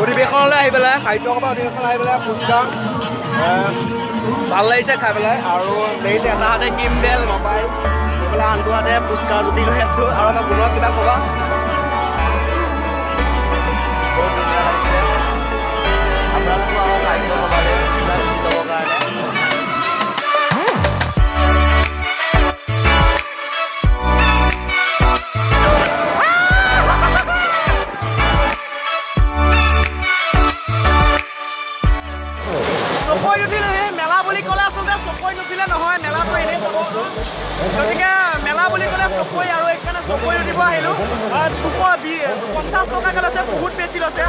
অধিৱেশনলৈ আহি পেলাই সাহিত্য সভা অধিৱেশনলৈ আহি পেলাই পুৰস্কাৰ ভাল লাগিছে খাই পেলাই আৰু দেখিছে এটা হাতে কিমবেল মোবাইল এইফালে আনটো হাতে পুৰস্কাৰ জুতি লৈ আছোঁ আৰু এটা গুণত কিবা ক'বা বহুত ধুনীয়া লাগিছে আপোনালোকো আৰু সাহিত্য সভালৈ ল'বৰ কাৰণে গতিকে মেলা বুলি ক'লে চকৰি আৰু এইকাৰণে চকৰি উঠিব আহিলোঁ 250 টকাকৈ লৈছে বহুত বেছি লৈছে